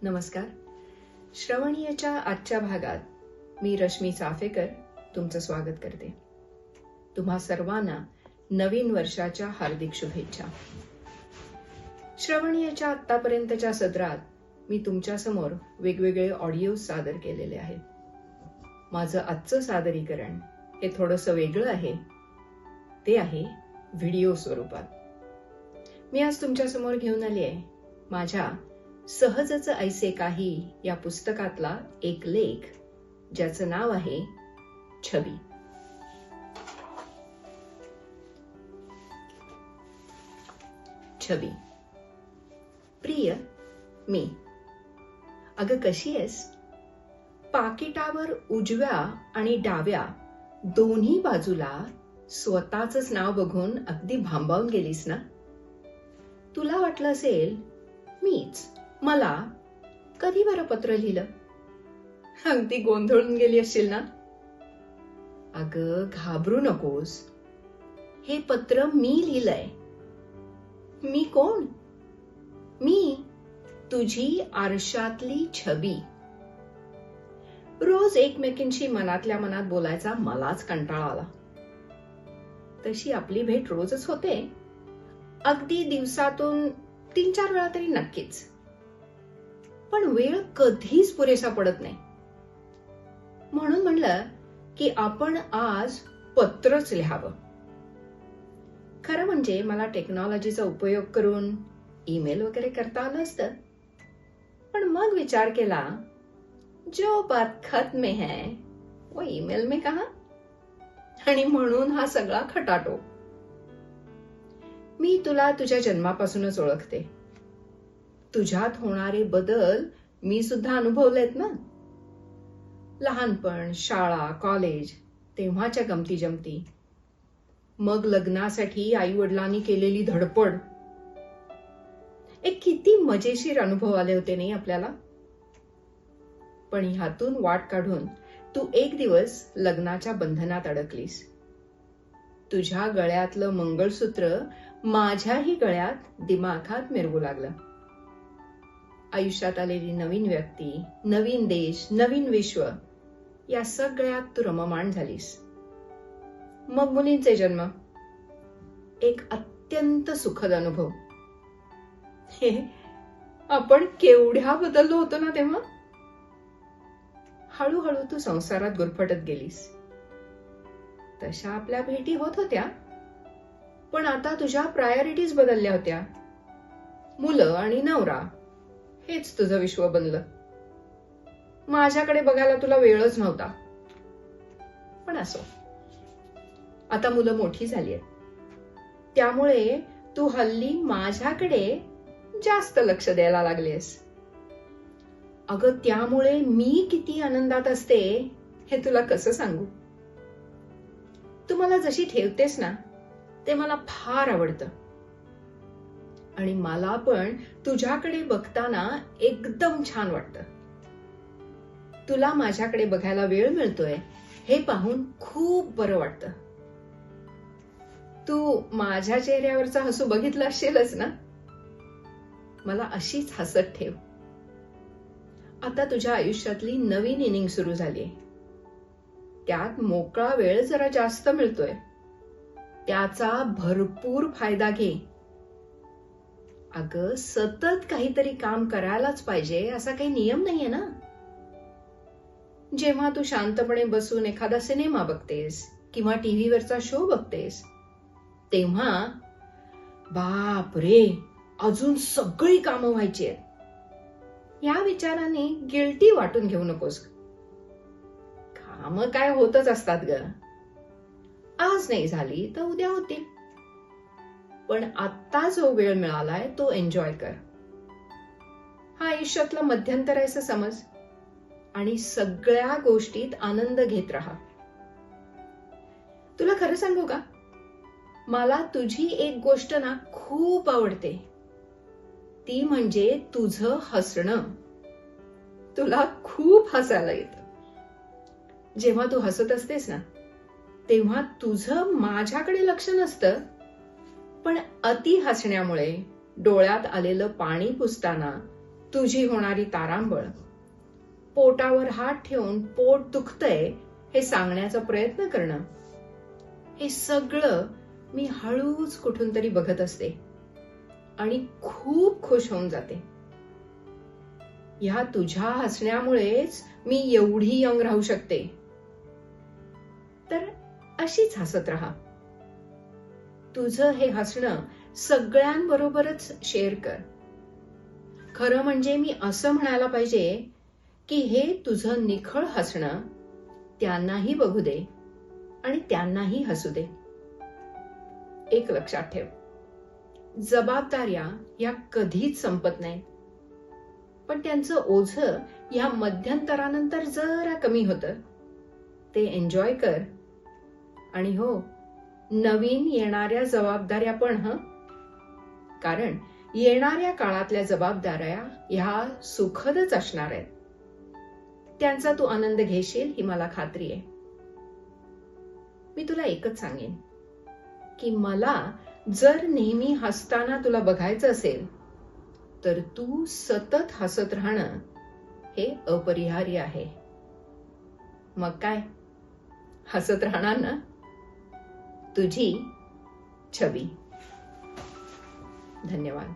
नमस्कार. श्रवणीयच्या आजच्या भागात मी रश्मी चाफेकर तुमचं स्वागत करते. तुम्हा सर्वांना नवीन वर्षाच्या हार्दिक शुभेच्छा. श्रवणीयच्या आतापर्यंतच्या सत्रात मी तुमच्या समोर वेगवेगळे ऑडिओ सादर केलेले आहेत. माझं आजचं सादरीकरण हे थोडंसं वेगळं आहे. ते आहे व्हिडिओ स्वरूपात. मी आज तुमच्या समोर घेऊन आली आहे माझ्या सहजच ऐसे काही या पुस्तकातला एक लेख, ज्याचं नाव आहे छबी. छबी. प्रिय मी, अगं कशी आहेस? पाकिटावर उजव्या आणि डाव्या दोन्ही बाजूला स्वतःच नाव बघून अगदी भांबावून गेलीस ना? तुला वाटलं असेल मीच मला कधी बरं पत्र लिहिलं? अगदी गोंधळून गेली असशील ना? अगं घाबरू नकोस. हे पत्र मी लिहिलंय. मी कोण? मी तुझी आरशातली छबी. रोज एकमेकींशी मनातल्या मनात बोलायचा मलाच कंटाळा आला. तशी आपली भेट रोजच होते, अगदी दिवसातून 3-4 वेळा तरी नक्कीच. पण वेळ कधीच पुरेसा पडत नाही. म्हणून म्हणलं की आपण आज पत्रच लिहावं. खरं म्हणजे मला टेक्नॉलॉजीचा उपयोग करून ईमेल वगैरे करता आलं असतं, पण मग विचार केला, जो बात खत में है वो ईमेल में कहा, आणि म्हणून हा सगळा खटाटो. मी तुला तुझ्या जन्मापासूनच ओळखते. तुझ्यात होणारे बदल मी सुद्धा अनुभवलेत ना. लहानपण, शाळा, कॉलेज, तेव्हाच्या गमती जमती, मग लग्नासाठी आई वडिलांनी केलेली धडपड. एक किती मजेशीर अनुभव आले होते नाही आपल्याला. पण ह्यातून वाट काढून तू एक दिवस लग्नाच्या बंधनात अडकलीस. तुझ्या गळ्यातलं मंगळसूत्र माझ्याही गळ्यात दिमाखात मिरवू लागलं. आयुष्यात आलेली नवीन व्यक्ती, नवीन देश, नवीन विश्व, या सगळ्यात तू रममाण झालीस. मग मुलींचे जन्म, एक अत्यंत सुखद अनुभव. हे आपण केवढ्या बदललो होतो ना तेव्हा. हळूहळू तू संसारात गुरफटत गेलीस. तशा आपल्या भेटी होत होत्या, पण आता तुझ्या प्रायोरिटीज बदलल्या होत्या. मुलं आणि नवरा हेच तुझं विश्व बनलं. माझ्याकडे बघायला तुला वेळच नव्हता. पण असो, आता मुलं मोठी झाली आहेत, त्यामुळे तू हल्ली माझ्याकडे जास्त लक्ष द्यायला लागलेस. अगं त्यामुळे मी किती आनंदात असते हे तुला कसं सांगू. तू मला जशी ठेवतेस ना, ते मला फार आवडतं. आणि मला पण तुझ्याकडे बघताना एकदम छान वाटतं. तुला माझ्याकडे बघायला वेळ मिळतोय हे पाहून खूप बरं वाटतं. तू माझ्या चेहऱ्यावरचा हसू बघितला असेलच ना. मला अशीच हसत ठेव. आता तुझ्या आयुष्यातली नवीन इनिंग सुरू झालीय. त्यात मोकळा वेळ जरा जास्त मिळतोय. त्याचा भरपूर फायदा घे. अगं सतत काहीतरी काम करायलाच पाहिजे असा काही नियम नाहीये ना. जेव्हा तू शांतपणे बसून एखादा सिनेमा बघतेस किंवा टीव्हीवरचा शो बघतेस, तेव्हा बाप रे, अजून सगळी कामं व्हायची आहेत, या विचाराने गिल्टी वाटून घेऊ नकोस. कामं काय होतच असतात ग. आज नाही झाली तर उद्या होतील. पण आत्ता जो वेळ मिळालाय तो एन्जॉय कर. हा आयुष्यातलं मध्यंतर आहे असं समज, आणि सगळ्या गोष्टीत आनंद घेत राहा. तुला खरं सांगू का, मला तुझी एक गोष्ट ना खूप आवडते. ती म्हणजे तुझं हसणं. तुला खूप हसायला येतं. जेव्हा तू हसत असतेस ना, तेव्हा तुझं माझ्याकडे लक्ष नसतं, पण अति हसण्यामुळे डोळ्यात आलेलं पाणी पुसताना तुझी होणारी तारांबळ, पोटावर हात ठेवून पोट दुखतंय हे सांगण्याचा प्रयत्न करणं, हे सगळं मी हळूच कुठून तरी बघत असते आणि खूप खुश होऊन जाते. ह्या तुझ्या हसण्यामुळेच मी एवढी यंग राहू शकते. तर अशीच हसत राहा. तुझं हे हसणं सगळ्यांबरोबरच शेअर कर. खरं म्हणजे मी असं म्हणायला पाहिजे की हे तुझं निखळ हसणं त्यांनाही बघू दे आणि त्यांनाही हसू दे. एक लक्षात ठेव, जबाबदाऱ्या या कधीच संपत नाहीत, पण त्यांचं ओझं या मध्यंतरानंतर जरा कमी होतं. ते एन्जॉय कर. आणि हो, नवीन येणाऱ्या जबाबदाऱ्या पण कारण येणाऱ्या काळातल्या जबाबदाऱ्या ह्या सुखदच असणार आहेत. त्यांचा तू आनंद घेशील ही मला खात्री आहे. मी तुला एकच सांगेन की मला जर नेहमी हसताना तुला बघायचं असेल तर तू सतत हसत राहणं हे अपरिहार्य आहे. मग काय, हसत राहणार ना? तुझी छबी. धन्यवाद.